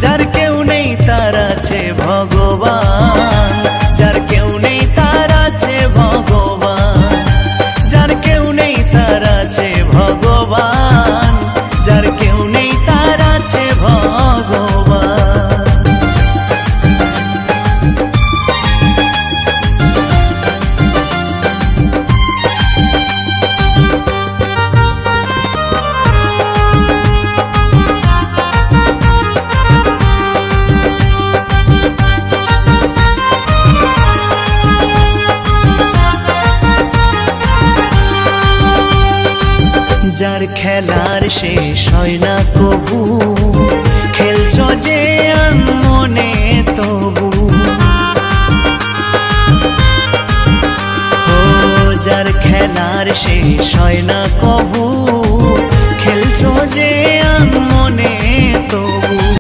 যার কেউ নেই তার আছে ভগবান, যার কেউ নেই তার আছে ভগবান, যার কেউ নেই তার আছে ভগবান, যার কেউ নেই তার আছে ভগবান। যার খেলার শেষ হয় না কবু, খেলছ যে মনে তবু। ও যার খেলার শেষ হয় না কবু,